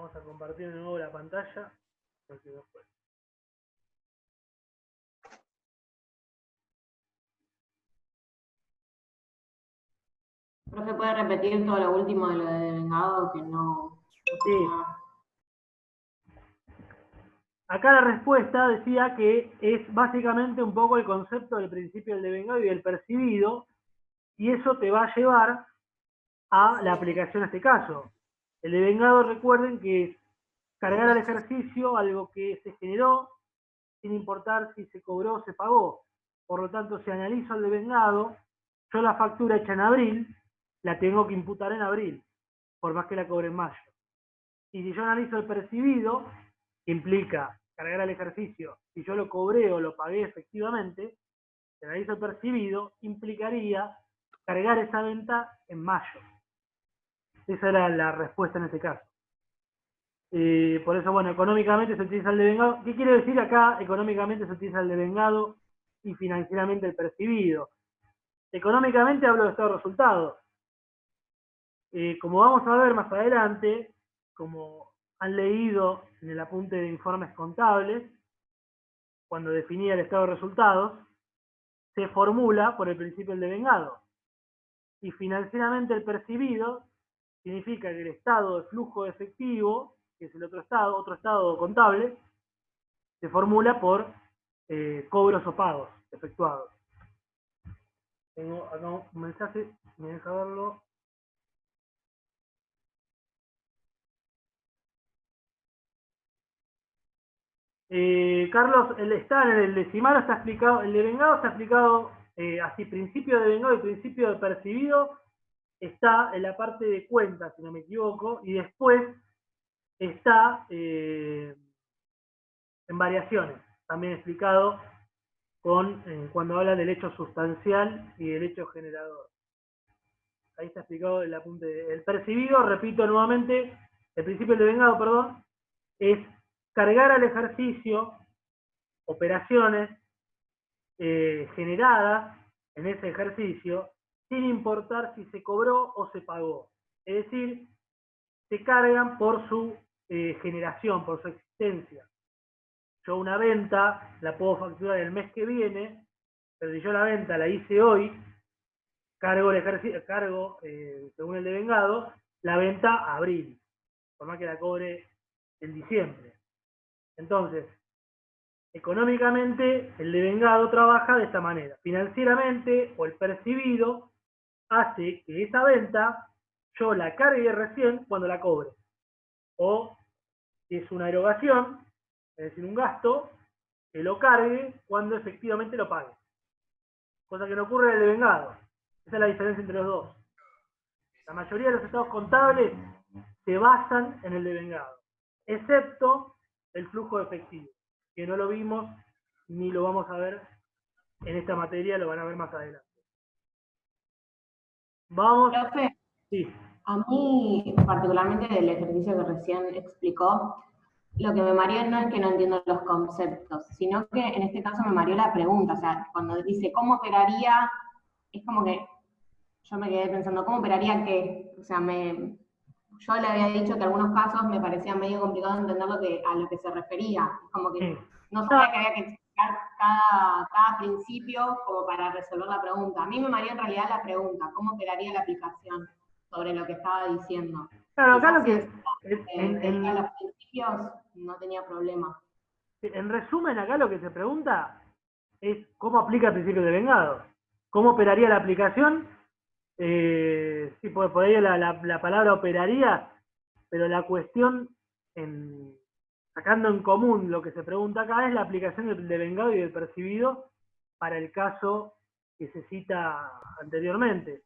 Vamos a compartir de nuevo la pantalla. Profe, ¿puede repetir todo lo último de lo de devengado que no... Sí. Acá la respuesta decía que es básicamente un poco el concepto del principio del devengado y del percibido, y eso te va a llevar a la aplicación a este caso. El devengado, recuerden que es cargar al ejercicio algo que se generó sin importar si se cobró o se pagó. Por lo tanto, si analizo el devengado, yo la factura hecha en abril la tengo que imputar en abril, por más que la cobre en mayo. Y si yo analizo el percibido, que implica cargar al ejercicio, si yo lo cobré o lo pagué efectivamente, si analizo el percibido, implicaría cargar esa venta en mayo. Esa era la respuesta en este caso. Por eso, bueno, económicamente se utiliza el devengado. ¿Qué quiere decir acá? Económicamente se utiliza el devengado y financieramente el percibido. Económicamente hablo de estado de resultados. Como vamos a ver más adelante, como han leído en el apunte de informes contables, cuando definía el estado de resultados, se formula por el principio del devengado. Y financieramente el percibido significa que el estado de flujo de efectivo, que es el otro estado contable, se formula por cobros o pagos efectuados. Tengo acá un mensaje, me deja verlo. Carlos, está en el decimal, está explicado, el devengado está explicado así, principio de devengado y principio de percibido está en la parte de cuentas, si no me equivoco, y después está en variaciones, también explicado cuando habla del hecho sustancial y del hecho generador. Ahí está explicado el apunte. El percibido, repito nuevamente, el principio del devengado, perdón, es cargar al ejercicio operaciones generadas en ese ejercicio sin importar si se cobró o se pagó. Es decir, se cargan por su generación, por su existencia. Yo una venta la puedo facturar el mes que viene, pero si yo la venta la hice hoy, cargo, según el devengado, la venta a abril, por más que la cobre en diciembre. Entonces, económicamente, el devengado trabaja de esta manera. Financieramente, o el percibido, hace que esa venta yo la cargue recién cuando la cobre. O si es una erogación, es decir, un gasto, que lo cargue cuando efectivamente lo pague. Cosa que no ocurre en el devengado. Esa es la diferencia entre los dos. La mayoría de los estados contables se basan en el devengado, excepto el flujo efectivo, que no lo vimos ni lo vamos a ver en esta materia, lo van a ver más adelante. Vamos. Profe, Sí. a mí, particularmente del ejercicio que recién explicó, lo que me mareó no es que no entiendo los conceptos, sino que en este caso me mareó la pregunta. O sea, cuando dice cómo operaría, es como que yo me quedé pensando, ¿cómo operaría qué? O sea, yo le había dicho que algunos casos me parecía medio complicado entender a lo que se refería. Como que no sabía que había que explicar cada principio como para resolver la pregunta. A mí me mareó en realidad la pregunta, ¿cómo operaría la aplicación sobre lo que estaba diciendo? Claro, acá Quizás lo que... decía los principios, no tenía problema. En resumen, acá lo que se pregunta es cómo aplica el principio de devengado. ¿Cómo operaría la aplicación? Sí, por ahí la palabra operaría, pero la cuestión, sacando en común lo que se pregunta acá, es la aplicación del devengado y del percibido para el caso que se cita anteriormente.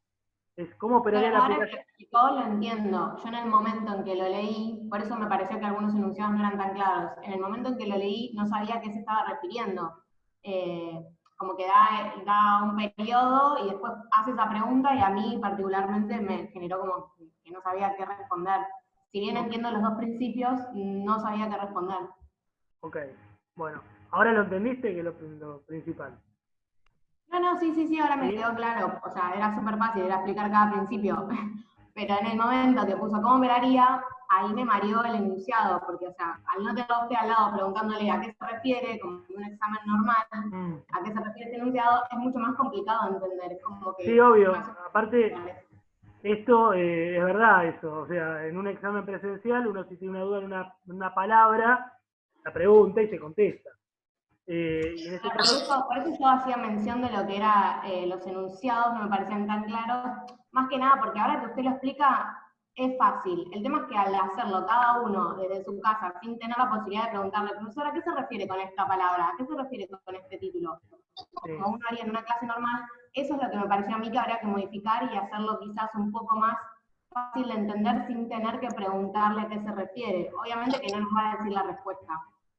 Es cómo operaría Claro, la ahora que aplicación. lo explicó, lo entiendo. Yo en el momento en que lo leí, por eso me pareció que algunos enunciados no eran tan claros. En el momento en que lo leí, no sabía a qué se estaba refiriendo. Como que da un periodo y después hace esa pregunta y a mí particularmente me generó como que no sabía qué responder. Si bien entiendo los dos principios, no sabía qué responder. Ok, bueno, ahora lo entendiste, que es lo principal. No, sí, ahora me ¿Sí? quedó claro. O sea, era súper fácil, era explicar cada principio. Pero en el momento que puso cómo operaría, ahí me mareó el enunciado, porque, o sea, al no tenerlo a usted al lado preguntándole a qué se refiere, como en un examen normal, a qué se refiere este enunciado, es mucho más complicado de entender. Es como que... Sí, obvio. Aparte, esto es verdad eso. O sea, en un examen presencial, uno si tiene una duda en una palabra, la pregunta y se contesta. Y en este caso... Por eso yo hacía mención de lo que eran los enunciados, no me parecían tan claros, más que nada porque ahora que usted lo explica, es fácil. El tema es que al hacerlo cada uno desde su casa, sin tener la posibilidad de preguntarle, profesor, ¿a qué se refiere con esta palabra? ¿A qué se refiere con este título? Como uno haría en una clase normal, eso es lo que me pareció a mí que habría que modificar y hacerlo quizás un poco más fácil de entender sin tener que preguntarle a qué se refiere. Obviamente que no nos va a decir la respuesta.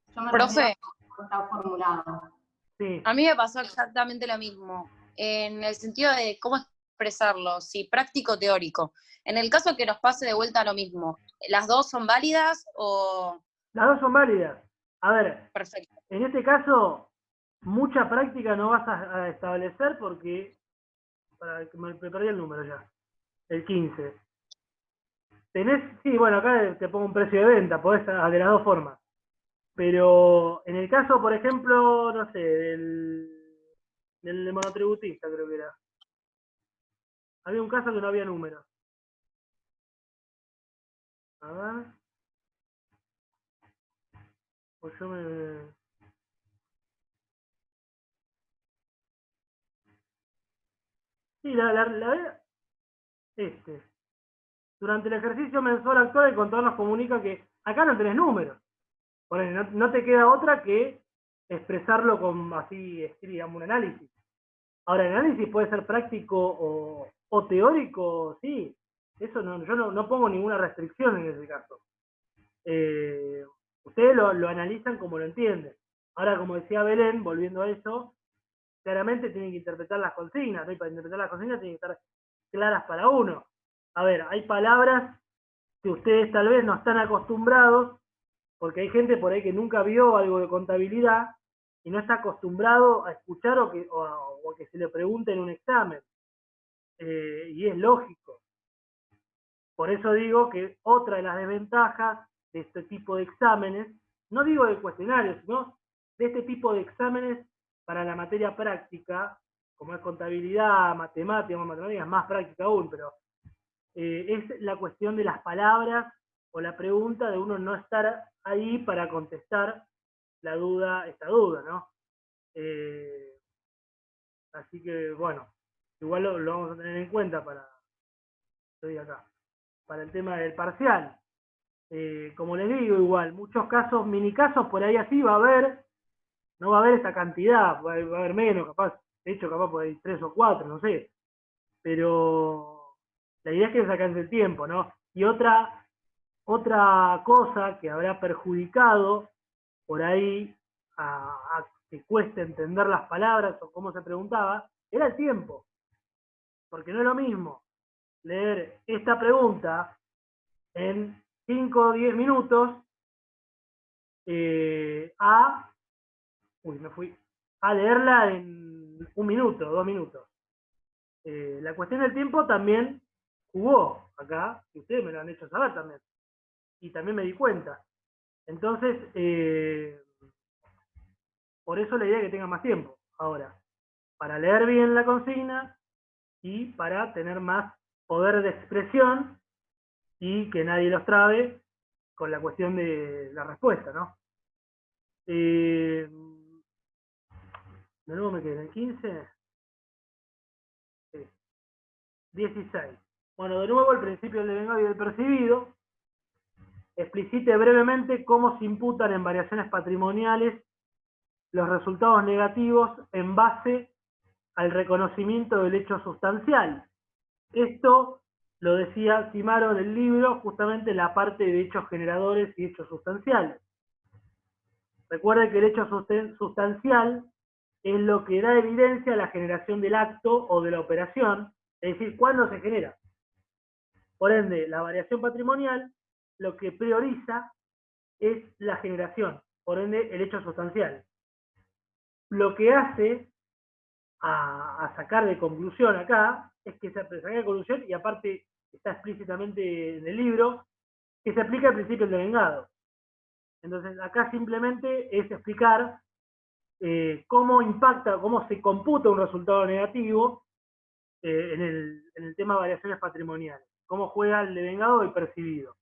Yo me refiero a cómo está formulado. Sí. A mí me pasó exactamente lo mismo, en el sentido de cómo expresarlo, si práctico o teórico. En el caso que nos pase de vuelta lo mismo, ¿las dos son válidas o...? Las dos son válidas. A ver, perfecto. En este caso, mucha práctica no vas a establecer porque, me perdí el número ya, el 15. Sí, bueno, acá te pongo un precio de venta, podés de las dos formas. Pero en el caso, por ejemplo, no sé, del monotributista creo que era. Había un caso que no había números. A ver. Pues yo me... Sí, durante el ejercicio mensual actual el contador nos comunica que acá no tenés números. Por eso, no te queda otra que expresarlo con así, digamos, un análisis. Ahora, el análisis puede ser práctico o teórico, sí. Eso yo no pongo ninguna restricción en ese caso. Ustedes lo analizan como lo entienden. Ahora, como decía Belén, volviendo a eso, claramente tienen que interpretar las consignas, ¿no? Y para interpretar las consignas tienen que estar claras para uno. A ver, hay palabras que ustedes tal vez no están acostumbrados, porque hay gente por ahí que nunca vio algo de contabilidad y no está acostumbrado a escuchar o a que se le pregunte en un examen. Y es lógico. Por eso digo que otra de las desventajas de este tipo de exámenes, no digo de cuestionarios, sino de este tipo de exámenes para la materia práctica, como es contabilidad, matemáticas, más práctica aún, pero es la cuestión de las palabras o la pregunta de uno no estar ahí para contestar esta duda, ¿no? Así que, bueno, igual lo vamos a tener en cuenta estoy acá, para el tema del parcial. Como les digo, igual, muchos casos, mini casos, por ahí así va a haber, no va a haber esa cantidad, va a haber menos, capaz, de hecho, capaz por ahí 3 o 4, no sé. Pero la idea es que se alcance el tiempo, ¿no? Y otra cosa que habrá perjudicado por ahí a que cueste entender las palabras o cómo se preguntaba, era el tiempo. Porque no es lo mismo leer esta pregunta en 5 o 10 minutos a leerla en 1 minuto, 2 minutos. La cuestión del tiempo también jugó acá, y ustedes me lo han hecho saber también. Y también me di cuenta. Entonces, por eso la idea es que tengan más tiempo ahora, para leer bien la consigna y para tener más poder de expresión y que nadie los trabe con la cuestión de la respuesta, ¿no? De nuevo me quedé en el 15. 16. Bueno, de nuevo el principio del devengado y del percibido. Explicite brevemente cómo se imputan en variaciones patrimoniales los resultados negativos en base al reconocimiento del hecho sustancial. Esto lo decía Cimaro en el libro, justamente la parte de hechos generadores y hechos sustanciales. Recuerden que el hecho sustancial es lo que da evidencia a la generación del acto o de la operación, es decir, cuándo se genera. Por ende, la variación patrimonial lo que prioriza es la generación, por ende, el hecho sustancial. Lo que hace a sacar de conclusión acá es que se saca de conclusión, y aparte está explícitamente en el libro, que se aplica el principio del devengado. Entonces, acá simplemente es explicar cómo impacta, cómo se computa un resultado negativo en el tema de variaciones patrimoniales. Cómo juega el devengado y el percibido.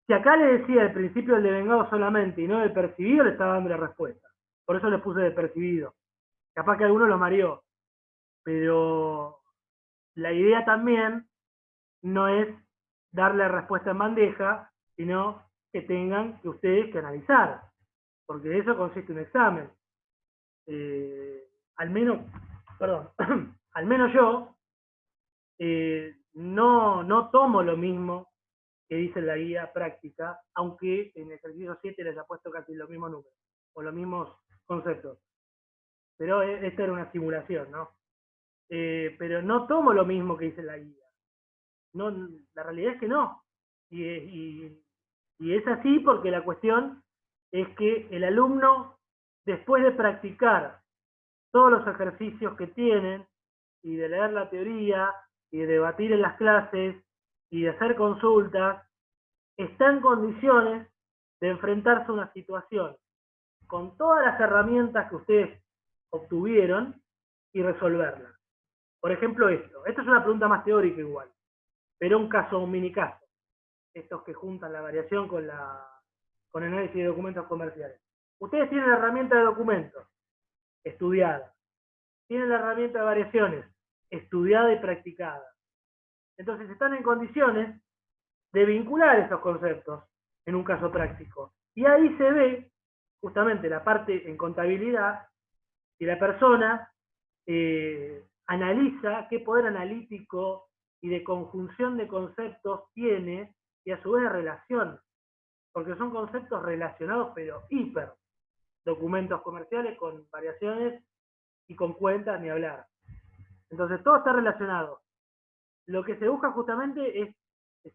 Si acá le decía el principio del devengado solamente y no del percibido, le estaba dando la respuesta. Por eso le puse de percibido. Capaz que alguno lo mareó. Pero la idea también no es darle la respuesta en bandeja, sino que tengan que ustedes que analizar. Porque de eso consiste un examen. Al menos yo no tomo lo mismo que dice la guía práctica, aunque en el ejercicio 7 les ha puesto casi los mismos números, o los mismos conceptos. Pero esta era una simulación, ¿no? Pero no tomo lo mismo que dice la guía. No, la realidad es que no. Y es así porque la cuestión es que el alumno, después de practicar todos los ejercicios que tienen, y de leer la teoría, y de debatir en las clases, y de hacer consultas, está en condiciones de enfrentarse a una situación con todas las herramientas que ustedes obtuvieron y resolverla. Por ejemplo, esto es una pregunta más teórica igual, pero un mini caso. Estos que juntan la variación con análisis de documentos comerciales. Ustedes tienen la herramienta de documentos, estudiada. Tienen la herramienta de variaciones, estudiada y practicada. Entonces están en condiciones de vincular esos conceptos en un caso práctico. Y ahí se ve justamente la parte en contabilidad, y la persona analiza qué poder analítico y de conjunción de conceptos tiene, y a su vez de relación, porque son conceptos relacionados, pero hiper. Documentos comerciales con variaciones y con cuentas, ni hablar. Entonces todo está relacionado. Lo que se busca justamente es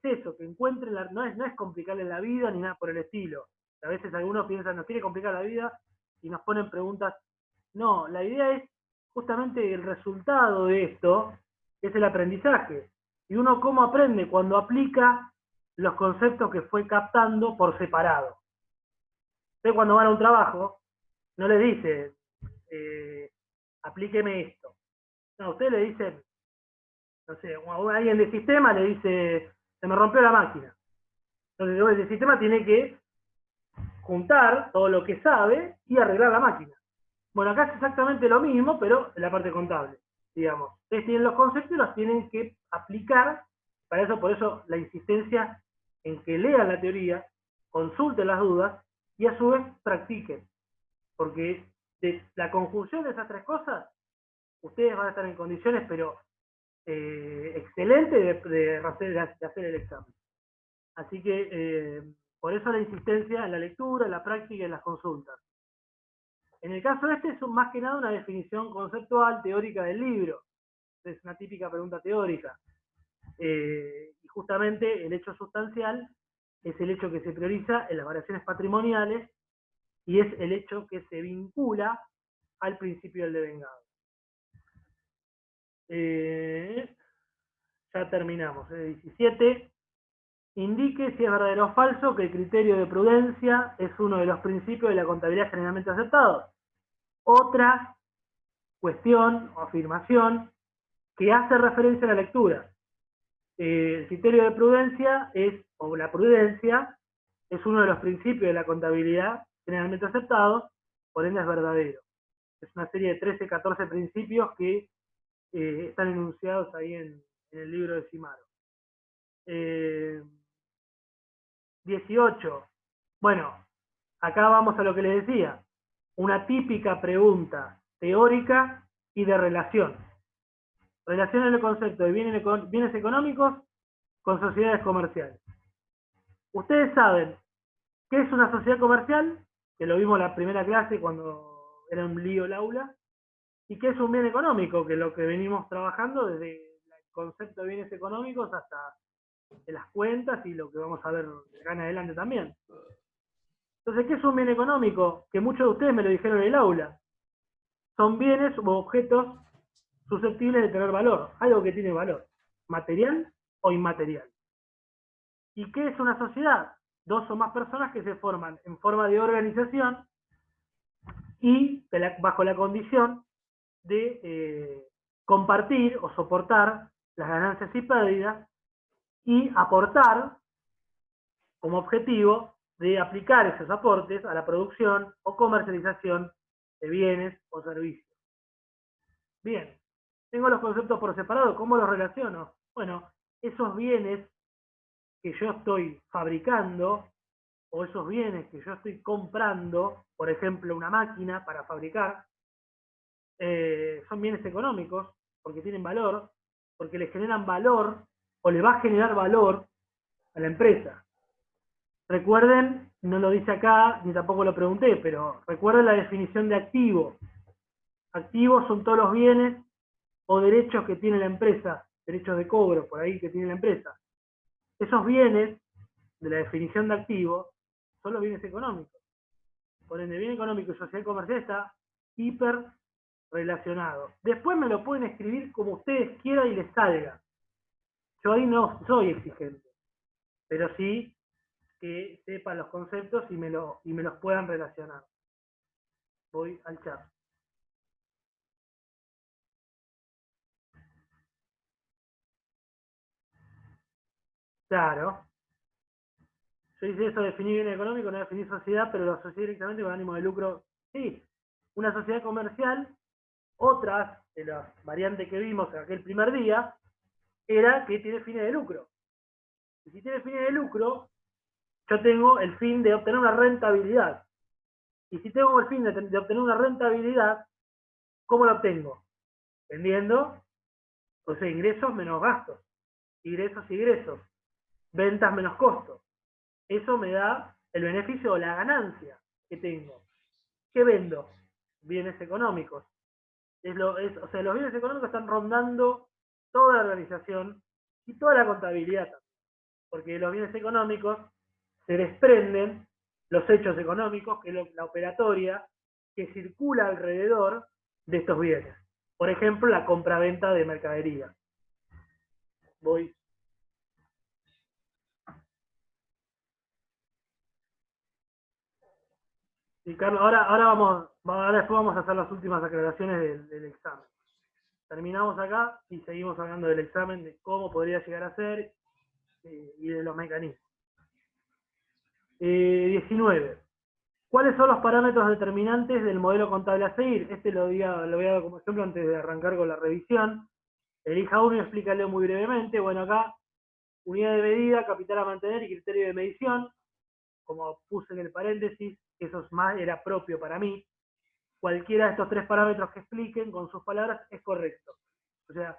eso, que encuentren, no es complicarle la vida ni nada por el estilo. A veces algunos piensan, nos quiere complicar la vida y nos ponen preguntas. No, la idea es justamente el resultado de esto, es el aprendizaje. Y uno cómo aprende cuando aplica los conceptos que fue captando por separado. Usted cuando van a un trabajo, no le dice, aplíqueme esto. No, usted le dice, no sé, alguien de sistema le dice, se me rompió la máquina. Entonces el sistema tiene que juntar todo lo que sabe y arreglar la máquina. Bueno, acá es exactamente lo mismo, pero en la parte contable, digamos. Ustedes tienen los conceptos y los tienen que aplicar. Para eso, por eso la insistencia en que lean la teoría, consulten las dudas y a su vez practiquen. Porque de la conjunción de esas tres cosas, ustedes van a estar en condiciones, pero excelentes de hacer el examen. Así que por eso la insistencia en la lectura, en la práctica y en las consultas. En el caso este es más que nada una definición conceptual, teórica del libro. Es una típica pregunta teórica. Y justamente el hecho sustancial es el hecho que se prioriza en las variaciones patrimoniales y es el hecho que se vincula al principio del devengado. Ya terminamos. 17. Indique si es verdadero o falso que el criterio de prudencia es uno de los principios de la contabilidad generalmente aceptados. Otra cuestión o afirmación que hace referencia a la lectura. El criterio de prudencia o la prudencia, es uno de los principios de la contabilidad generalmente aceptados, por ende es verdadero. Es una serie de 13, 14 principios que están enunciados ahí en el libro de Cimaro. 18. Bueno, acá vamos a lo que les decía. Una típica pregunta teórica y de relación. Relaciona el concepto de bienes económicos con sociedades comerciales. Ustedes saben qué es una sociedad comercial, que lo vimos en la primera clase cuando era un lío el aula, y qué es un bien económico, que es lo que venimos trabajando desde el concepto de bienes económicos hasta de las cuentas y lo que vamos a ver de acá en adelante también. Entonces, ¿qué es un bien económico? Que muchos de ustedes me lo dijeron en el aula. Son bienes u objetos susceptibles de tener valor, algo que tiene valor, material o inmaterial. ¿Y qué es una sociedad? Dos o más personas que se forman en forma de organización y bajo la condición de compartir o soportar las ganancias y pérdidas y aportar como objetivo de aplicar esos aportes a la producción o comercialización de bienes o servicios. Bien, tengo los conceptos por separado, ¿cómo los relaciono? Bueno, esos bienes que yo estoy fabricando o esos bienes que yo estoy comprando, por ejemplo, una máquina para fabricar, son bienes económicos porque tienen valor, porque le generan valor o le va a generar valor a la empresa. Recuerden, no lo dice acá, ni tampoco lo pregunté, pero recuerden la definición de activo. Activos son todos los bienes o derechos que tiene la empresa, derechos de cobro por ahí que tiene la empresa. Esos bienes de la definición de activo son los bienes económicos. Por ende, bien económico y social comercial está hiper relacionado. Después me lo pueden escribir como ustedes quieran y les salga. Yo ahí no soy exigente, pero sí que sepan los conceptos y me los puedan relacionar. Voy al chat. Claro. Yo hice eso, definir bien económico, no definir sociedad, pero lo asocié directamente con ánimo de lucro. Sí, una sociedad comercial, otras de las variantes que vimos en aquel primer día, era que tiene fines de lucro. Y si tiene fines de lucro, yo tengo el fin de obtener una rentabilidad. Y si tengo el fin de obtener una rentabilidad, ¿cómo la obtengo? Vendiendo, o sea, ingresos menos gastos. Ingresos, ventas menos costos. Eso me da el beneficio o la ganancia que tengo. ¿Qué vendo? Bienes económicos. O sea, los bienes económicos están rondando toda la organización y toda la contabilidad también. Porque de los bienes económicos se desprenden los hechos económicos, que es la operatoria que circula alrededor de estos bienes. Por ejemplo, la compra-venta de mercadería. Voy. Y Carlos, ahora después vamos a hacer las últimas aclaraciones del examen. Terminamos acá y seguimos hablando del examen, de cómo podría llegar a ser y de los mecanismos. 19. ¿Cuáles son los parámetros determinantes del modelo contable a seguir? Este lo voy a dar como ejemplo antes de arrancar con la revisión. Elija uno y explícalo muy brevemente. Bueno, acá, unidad de medida, capital a mantener y criterio de medición. Como puse en el paréntesis, eso era propio para mí. Cualquiera de estos tres parámetros que expliquen con sus palabras es correcto. O sea,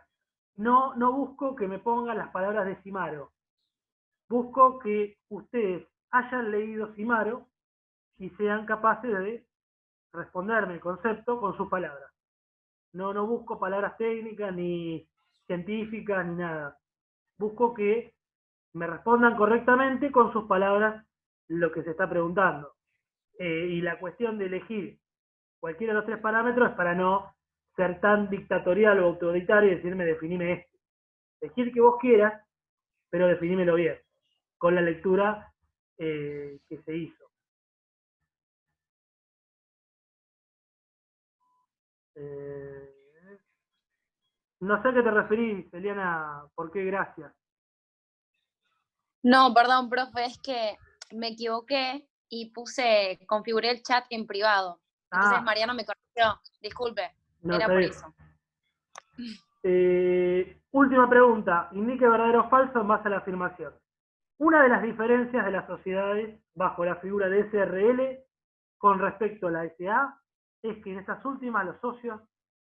no busco que me pongan las palabras de Cimaro. Busco que ustedes hayan leído Cimaro y sean capaces de responderme el concepto con sus palabras. No busco palabras técnicas, ni científicas, ni nada. Busco que me respondan correctamente con sus palabras lo que se está preguntando. Y la cuestión de elegir cualquiera de los tres parámetros es para no ser tan dictatorial o autoritario y decirme, definime este. Elegir que vos quieras, pero definímelo bien, con la lectura que se hizo. No sé a qué te referís, Eliana, ¿por qué gracias? No, perdón, profe, es que me equivoqué y configuré el chat en privado. Entonces Mariano me corrigió. Disculpe, no, era por eso. Última pregunta. Indique verdadero o falso en base a la afirmación. Una de las diferencias de las sociedades bajo la figura de SRL con respecto a la SA es que en estas últimas los socios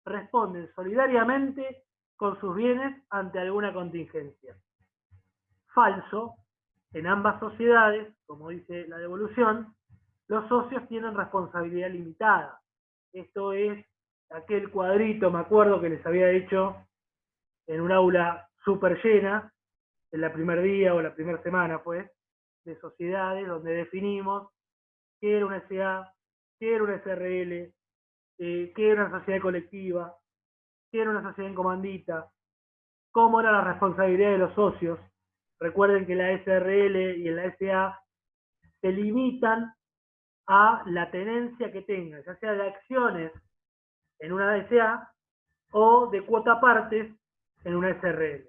responden solidariamente con sus bienes ante alguna contingencia. Falso, en ambas sociedades, como dice la devolución, los socios tienen responsabilidad limitada. Esto es aquel cuadrito, me acuerdo que les había hecho en un aula súper llena, en la primer día o la primera semana, pues, de sociedades, donde definimos qué era una SA, qué era una SRL, qué era una sociedad colectiva, qué era una sociedad en comandita, cómo era la responsabilidad de los socios, Recuerden que la SRL y la SA se limitan a la tenencia que tengan, ya sea de acciones en una SA o de cuota partes en una SRL.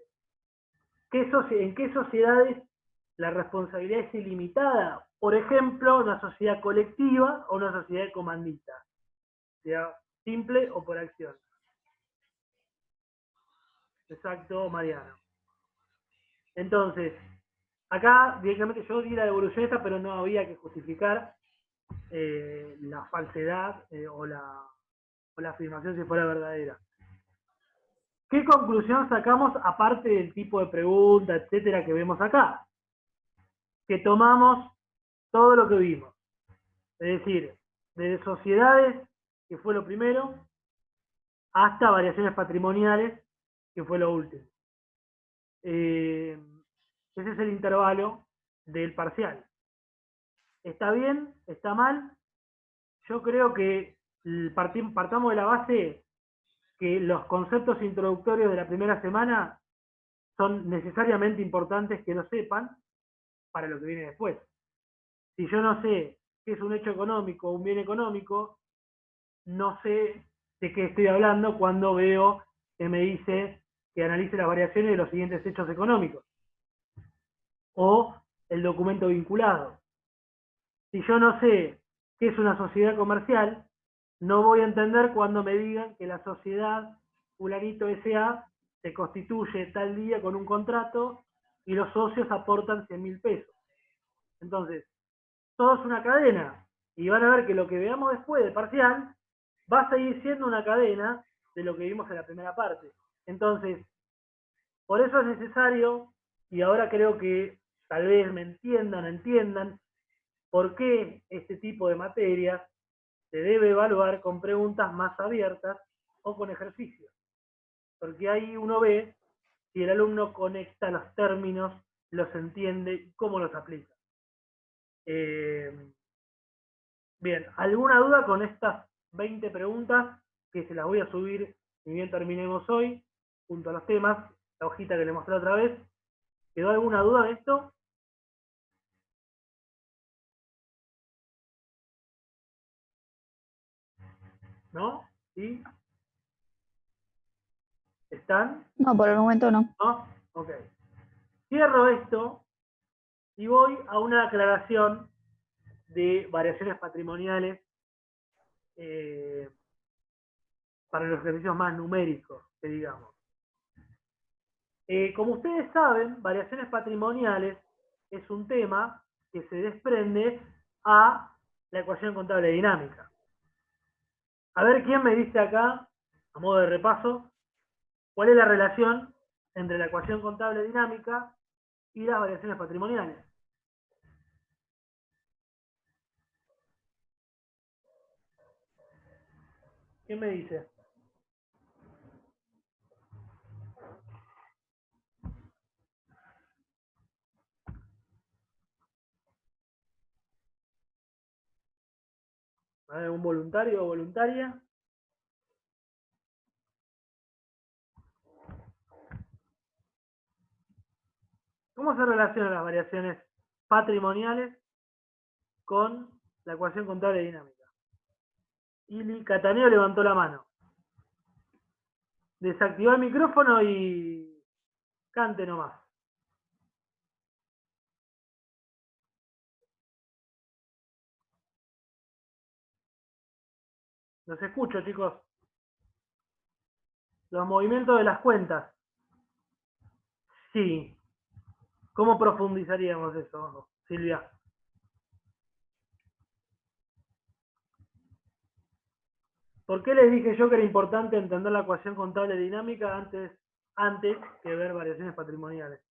¿En qué sociedades la responsabilidad es ilimitada? Por ejemplo, una sociedad colectiva o una sociedad de comandita, sea simple o por acción. Exacto, Mariano. Entonces, acá directamente yo di la devolución esta, pero no había que justificar la falsedad o la afirmación si fuera verdadera. ¿Qué conclusión sacamos aparte del tipo de pregunta, etcétera, que vemos acá? Que tomamos todo lo que vimos. Es decir, desde sociedades, que fue lo primero, hasta variaciones patrimoniales, que fue lo último. Ese es el intervalo del parcial. ¿Está bien? ¿Está mal? Yo creo que partamos de la base que los conceptos introductorios de la primera semana son necesariamente importantes que lo sepan para lo que viene después. Si yo no sé qué es un hecho económico o un bien económico, no sé de qué estoy hablando cuando veo que me dice que analice las variaciones de los siguientes hechos económicos o el documento vinculado. Si yo no sé qué es una sociedad comercial, no voy a entender cuando me digan que la sociedad fulanito S.A. se constituye tal día con un contrato y los socios aportan 100.000 pesos. Entonces, todo es una cadena y van a ver que lo que veamos después del parcial va a seguir siendo una cadena de lo que vimos en la primera parte. Entonces, por eso es necesario, y ahora creo que tal vez me entiendan por qué este tipo de materias se debe evaluar con preguntas más abiertas o con ejercicios. Porque ahí uno ve si el alumno conecta los términos, los entiende y cómo los aplica. Bien, ¿alguna duda con estas 20 preguntas que se las voy a subir ni bien terminemos hoy, junto a los temas, la hojita que le mostré otra vez? ¿Quedó alguna duda de esto? ¿No? ¿Sí? ¿Están? No, por el momento no. ¿No? Ok. Cierro esto y voy a una aclaración de variaciones patrimoniales para los ejercicios más numéricos, que digamos. Como ustedes saben, variaciones patrimoniales es un tema que se desprende a la ecuación contable dinámica. A ver quién me dice acá, a modo de repaso, cuál es la relación entre la ecuación contable dinámica y las variaciones patrimoniales. ¿Quién me dice? ¿Un voluntario o voluntaria? ¿Cómo se relacionan las variaciones patrimoniales con la ecuación contable dinámica? Ili Cataneo levantó la mano. Desactivá el micrófono y cante nomás. Los escucho, chicos. Los movimientos de las cuentas. Sí. ¿Cómo profundizaríamos eso, Silvia? ¿Por qué les dije yo que era importante entender la ecuación contable dinámica antes que ver variaciones patrimoniales?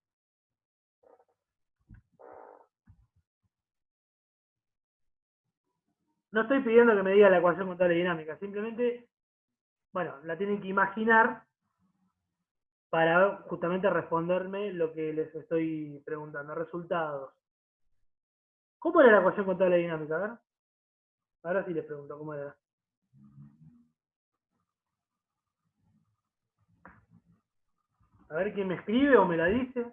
No estoy pidiendo que me diga la ecuación contable dinámica, simplemente, bueno, la tienen que imaginar para justamente responderme lo que les estoy preguntando, resultados. ¿Cómo era la ecuación contable dinámica? A ver. Ahora sí les pregunto cómo era. A ver quién me escribe o me la dice.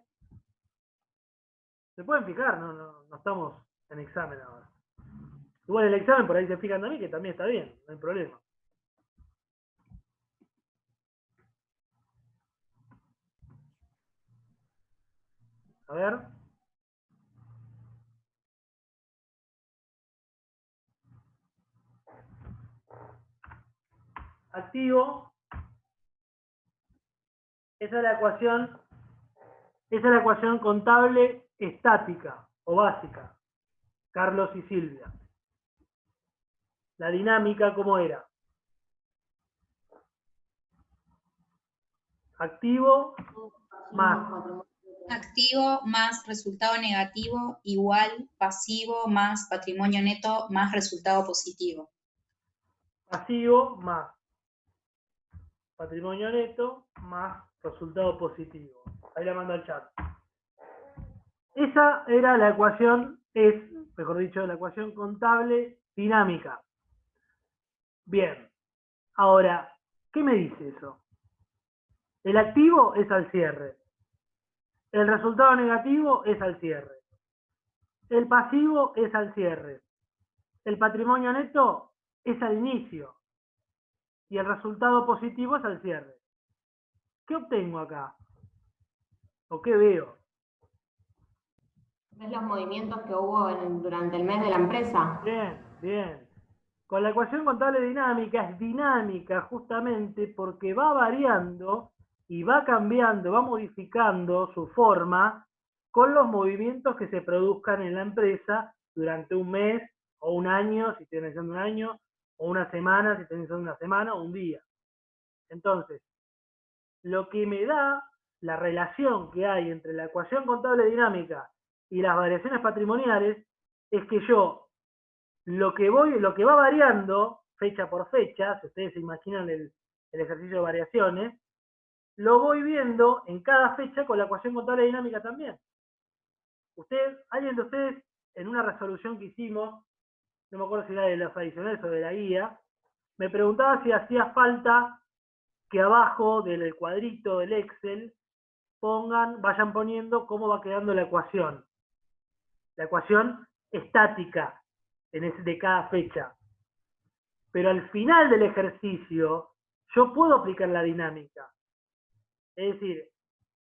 Se pueden fijar, no estamos en examen ahora. Igual el examen por ahí se fijan también, que también está bien, no hay problema. A ver. Activo. Esa es la ecuación contable estática o básica. Carlos y Silvia. La dinámica, ¿cómo era? Activo más. Activo más resultado negativo igual pasivo más patrimonio neto más resultado positivo. Pasivo más patrimonio neto más resultado positivo. Ahí la mando al chat. Esa era la ecuación, mejor dicho, la ecuación contable dinámica. Bien. Ahora, ¿qué me dice eso? El activo es al cierre. El resultado negativo es al cierre. El pasivo es al cierre. El patrimonio neto es al inicio. Y el resultado positivo es al cierre. ¿Qué obtengo acá? ¿O qué veo? ¿Ves los movimientos que hubo durante el mes de la empresa? Bien, bien. Con la ecuación contable dinámica, es dinámica justamente porque va variando y va cambiando, va modificando su forma con los movimientos que se produzcan en la empresa durante un mes o un año, si estoy analizando un año, o una semana, si estoy analizando una semana, o un día. Entonces, lo que me da la relación que hay entre la ecuación contable dinámica y las variaciones patrimoniales es que yo lo que va variando fecha por fecha, si ustedes se imaginan el ejercicio de variaciones, lo voy viendo en cada fecha con la ecuación contable dinámica también. Alguien de ustedes, en una resolución que hicimos, no me acuerdo si era de los adicionales o de la guía, me preguntaba si hacía falta que abajo del cuadrito del Excel vayan poniendo cómo va quedando la ecuación estática de cada fecha. Pero al final del ejercicio, yo puedo aplicar la dinámica. Es decir,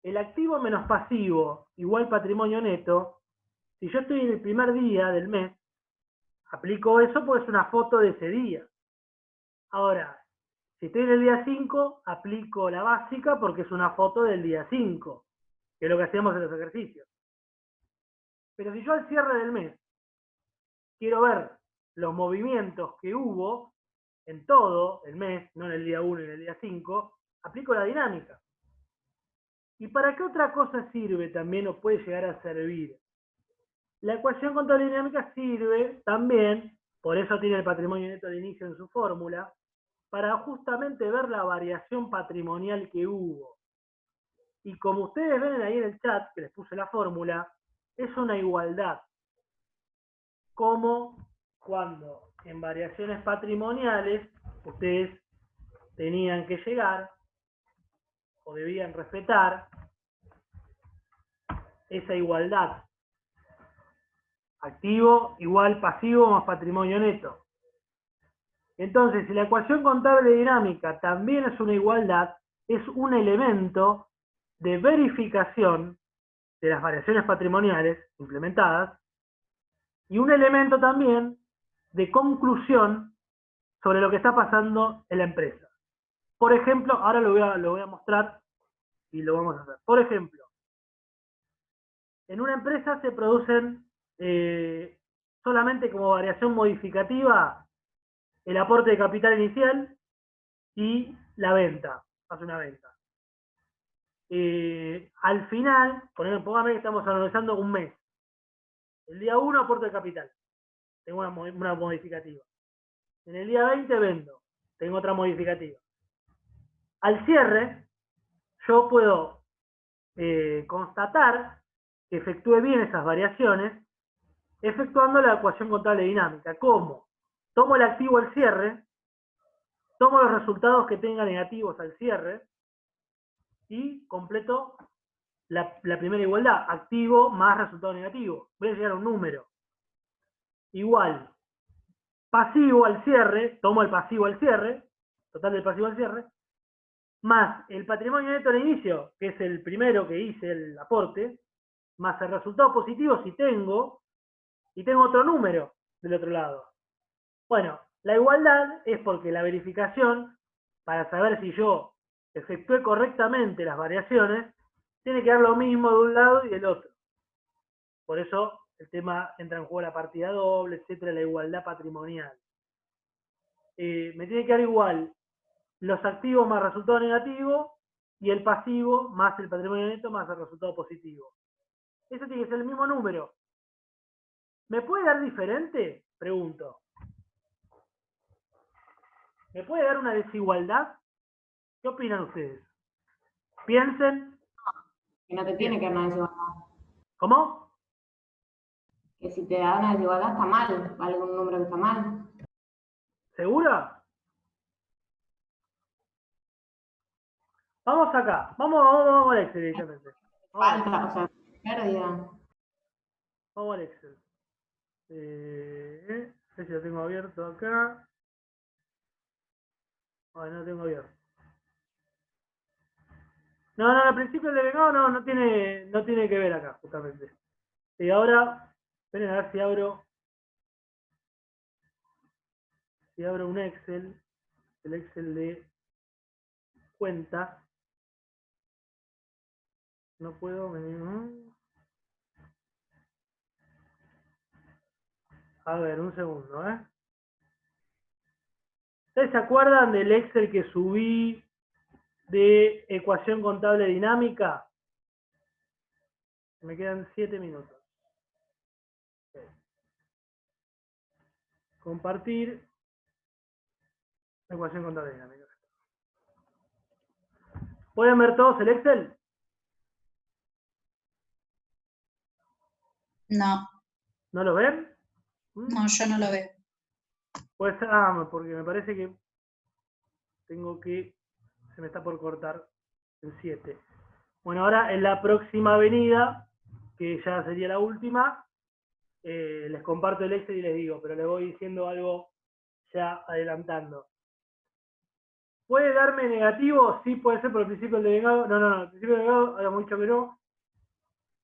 el activo menos pasivo igual patrimonio neto, si yo estoy en el primer día del mes, aplico eso porque es una foto de ese día. Ahora, si estoy en el día 5, aplico la básica porque es una foto del día 5, que es lo que hacemos en los ejercicios. Pero si yo al cierre del mes quiero ver los movimientos que hubo en todo el mes, no en el día 1 y en el día 5, aplico la dinámica. ¿Y para qué otra cosa sirve también o puede llegar a servir? La ecuación contable dinámica sirve también, por eso tiene el patrimonio neto de inicio en su fórmula, para justamente ver la variación patrimonial que hubo. Y como ustedes ven ahí en el chat, que les puse la fórmula, es una igualdad. Como cuando en variaciones patrimoniales ustedes tenían que llegar o debían respetar esa igualdad. Activo igual pasivo más patrimonio neto. Entonces, si la ecuación contable dinámica también es una igualdad, es un elemento de verificación de las variaciones patrimoniales implementadas y un elemento también de conclusión sobre lo que está pasando en la empresa. Por ejemplo, ahora lo voy a mostrar y lo vamos a hacer. Por ejemplo, en una empresa se producen solamente como variación modificativa el aporte de capital inicial y la venta, hace una venta. Al final, póngame que estamos analizando un mes. El día 1 aporte de capital, tengo una modificativa. En el día 20 vendo, tengo otra modificativa. Al cierre, yo puedo constatar que efectúe bien esas variaciones efectuando la ecuación contable dinámica. ¿Cómo? Tomo el activo al cierre, tomo los resultados que tenga negativos al cierre y completo la primera igualdad, activo más resultado negativo. Voy a llegar a un número. Igual, pasivo al cierre, tomo el pasivo al cierre, total del pasivo al cierre, más el patrimonio neto al inicio, que es el primero que hice el aporte, más el resultado positivo si tengo, y tengo otro número del otro lado. Bueno, la igualdad es porque la verificación, para saber si yo efectué correctamente las variaciones, tiene que dar lo mismo de un lado y del otro. Por eso el tema entra en juego la partida doble, etcétera, la igualdad patrimonial. Me tiene que dar igual los activos más resultado negativo y el pasivo más el patrimonio neto más el resultado positivo. Eso tiene que ser el mismo número. ¿Me puede dar diferente? Pregunto. ¿Me puede dar una desigualdad? ¿Qué opinan ustedes? Piensen. Que no te tiene que dar una desigualdad. ¿Cómo? Que si te da una desigualdad está mal, algún número que está mal. ¿Segura? Vamos acá. Vamos al Excel directamente. Falta, o sea, pérdida. Vamos al Excel. No sé si lo tengo abierto acá. Ay, no lo tengo abierto. No, al principio el devengado no tiene que ver acá, justamente. Y ahora, esperen a ver si abro un Excel, el Excel de cuentas. No puedo venir. A ver, un segundo, ¿eh? ¿Ustedes se acuerdan del Excel que subí de ecuación contable dinámica? Me quedan 7 minutos. Okay. Compartir ecuación contable dinámica. ¿Pueden ver todos el Excel? No, ¿No lo ven? no, yo no lo veo. Pues, porque me parece que se me está por cortar en 7. Bueno, ahora en la próxima avenida, que ya sería la última, les comparto el Excel y les digo, pero les voy diciendo algo ya adelantando. ¿Puede darme negativo? Sí, puede ser por el principio del devengado. No, el principio del devengado habíamos dicho que no.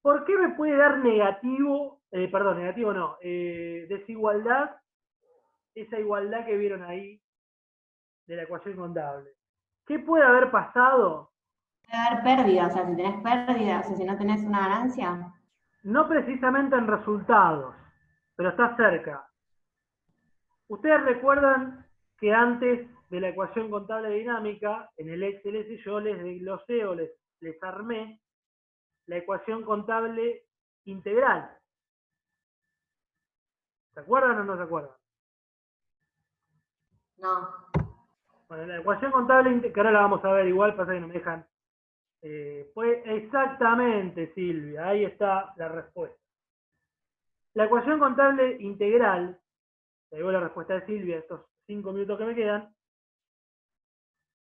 ¿Por qué me puede dar negativo? Perdón, negativo no. Desigualdad, esa igualdad que vieron ahí de la ecuación contable. ¿Qué puede haber pasado? Puede dar pérdida, o sea, si tenés pérdida, o sea, si no tenés una ganancia. No precisamente en resultados, pero está cerca. Ustedes recuerdan que antes de la ecuación contable dinámica, en el Excel ese yo les desglosé o les armé la ecuación contable integral. ¿Se acuerdan o no se acuerdan? No. Bueno, la ecuación contable integral, que ahora la vamos a ver igual, pasa que no me dejan. Pues exactamente, Silvia, ahí está la respuesta. La ecuación contable integral, te digo la respuesta de Silvia, estos 5 minutos que me quedan,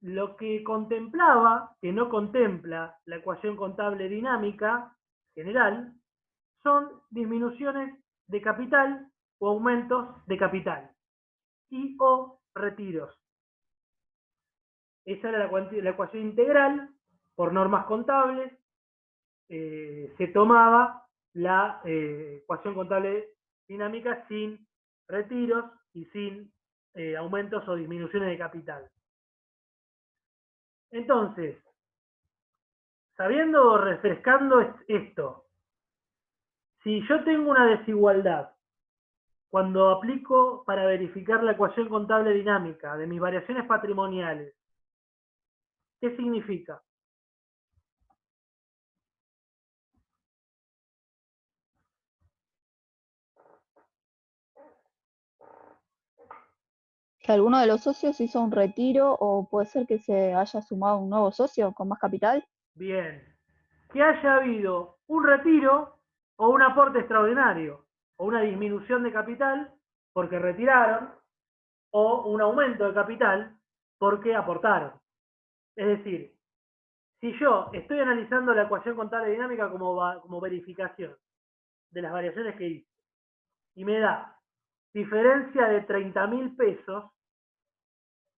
lo que contemplaba, que no contempla la ecuación contable dinámica general, son disminuciones de capital o aumentos de capital y o retiros. Esa era la ecuación integral, por normas contables, se tomaba la ecuación contable dinámica sin retiros y sin aumentos o disminuciones de capital. Entonces, sabiendo o refrescando esto, si yo tengo una desigualdad cuando aplico para verificar la ecuación contable dinámica de mis variaciones patrimoniales, ¿qué significa? Que alguno de los socios hizo un retiro o puede ser que se haya sumado un nuevo socio con más capital. Bien. Que haya habido un retiro o un aporte extraordinario o una disminución de capital porque retiraron o un aumento de capital porque aportaron. Es decir, Si yo estoy analizando la ecuación contable dinámica como verificación de las variaciones que hice, y me da diferencia de 30.000 pesos,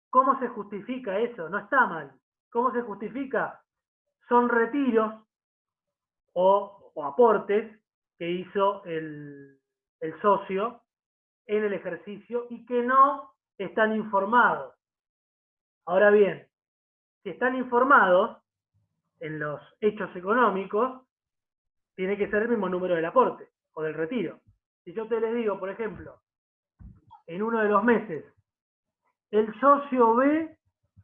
¿cómo se justifica eso? No está mal. ¿Cómo se justifica? Son retiros o aportes que hizo el socio en el ejercicio y que no están informados. Ahora bien, si están informados en los hechos económicos, tiene que ser el mismo número del aporte o del retiro. Si yo te les digo, por ejemplo, en uno de los meses, el socio B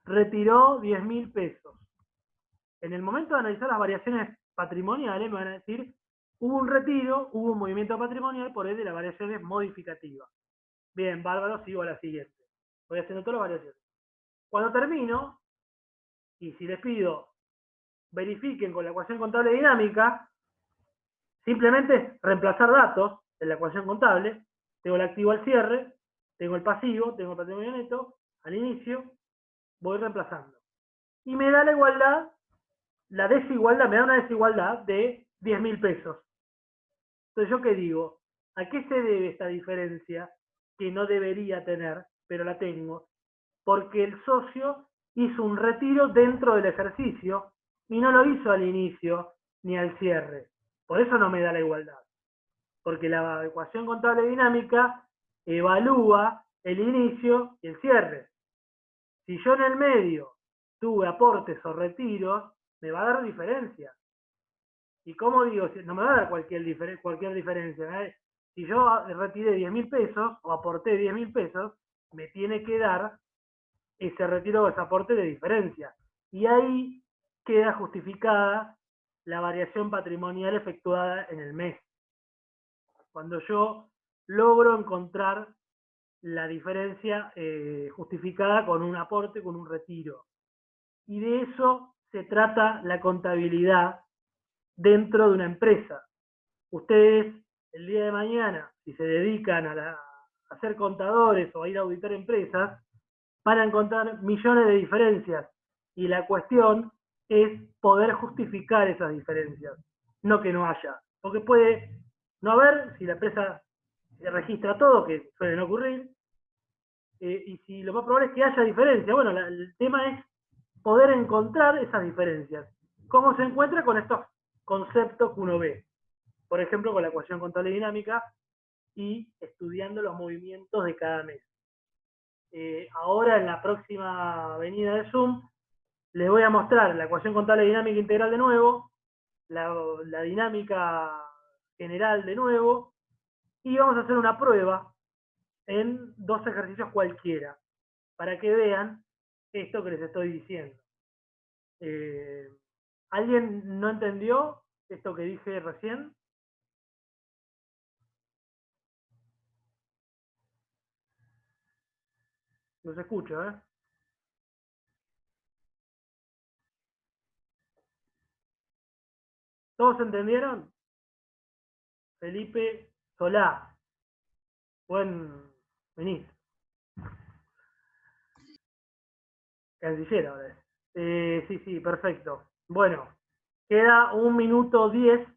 retiró 10.000 pesos. En el momento de analizar las variaciones patrimoniales, me van a decir, hubo un retiro, hubo un movimiento patrimonial, por ende la variación es modificativa. Bien, bárbaro, sigo a la siguiente. Voy haciendo todas las variaciones. Cuando termino, y si les pido, verifiquen con la ecuación contable dinámica, simplemente reemplazar datos en la ecuación contable, tengo el activo al cierre, tengo el pasivo, tengo el patrimonio neto, al inicio, voy reemplazando. Y me da la igualdad, la desigualdad, me da una desigualdad de 10.000 pesos. Entonces, ¿yo qué digo? ¿A qué se debe esta diferencia que no debería tener, pero la tengo? Porque el socio hizo un retiro dentro del ejercicio y no lo hizo al inicio ni al cierre. Por eso no me da la igualdad. Porque la ecuación contable dinámica evalúa el inicio y el cierre. Si yo en el medio tuve aportes o retiros, me va a dar diferencia. ¿Y cómo digo? No me va a dar cualquier diferencia. Si yo retiré 10.000 pesos o aporté 10.000 pesos, me tiene que dar ese retiro o ese aporte de diferencia. Y ahí queda justificada la variación patrimonial efectuada en el mes. Cuando yo logro encontrar la diferencia justificada con un aporte, con un retiro. Y de eso se trata la contabilidad dentro de una empresa. Ustedes, el día de mañana, si se dedican a ser contadores o a ir a auditar empresas, van a encontrar millones de diferencias. Y la cuestión es poder justificar esas diferencias, no que no haya. Porque puede no haber, si la empresa registra todo, que suele no ocurrir, y si lo más probable es que haya diferencias. Bueno, el tema es poder encontrar esas diferencias. ¿Cómo se encuentra con estos conceptos que uno ve? Por ejemplo, con la ecuación contable dinámica y estudiando los movimientos de cada mes. Ahora, en la próxima venida de Zoom, les voy a mostrar la ecuación contable dinámica integral de nuevo, la dinámica general de nuevo, y vamos a hacer una prueba en 2 ejercicios cualquiera, para que vean esto que les estoy diciendo. ¿Alguien no entendió esto que dije recién? Los escucho, ¿eh? ¿Todos entendieron? Felipe Solá, buen ministro. Canciller ahora es. Sí, perfecto. Bueno, queda 1 minuto 10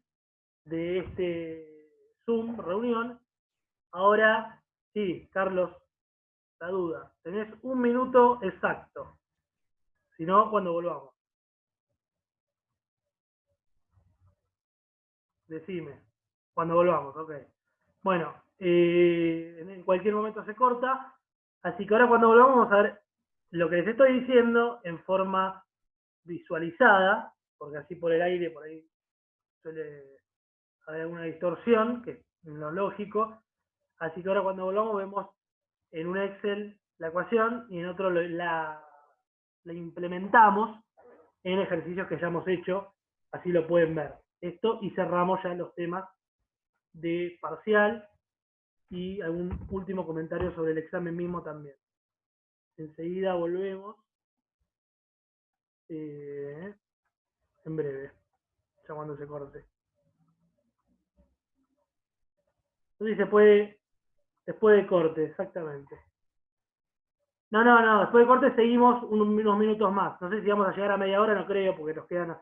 de este Zoom, reunión. Ahora, sí, Carlos, la duda. Tenés 1 minuto exacto. Si no, cuando volvamos. Decime. Cuando volvamos, ok. Bueno, en cualquier momento se corta. Así que ahora cuando volvamos vamos a ver lo que les estoy diciendo en forma visualizada, porque así por el aire, por ahí suele haber alguna distorsión, que es lo lógico. Así que ahora cuando volvamos vemos en un Excel la ecuación y en otro la implementamos en ejercicios que ya hemos hecho, así lo pueden ver. Esto, y cerramos ya los temas de parcial y algún último comentario sobre el examen mismo también. Enseguida volvemos en breve, ya cuando se corte. Entonces se puede, después de corte, exactamente. No, después del corte seguimos unos minutos más. No sé si vamos a llegar a media hora, no creo, porque nos quedan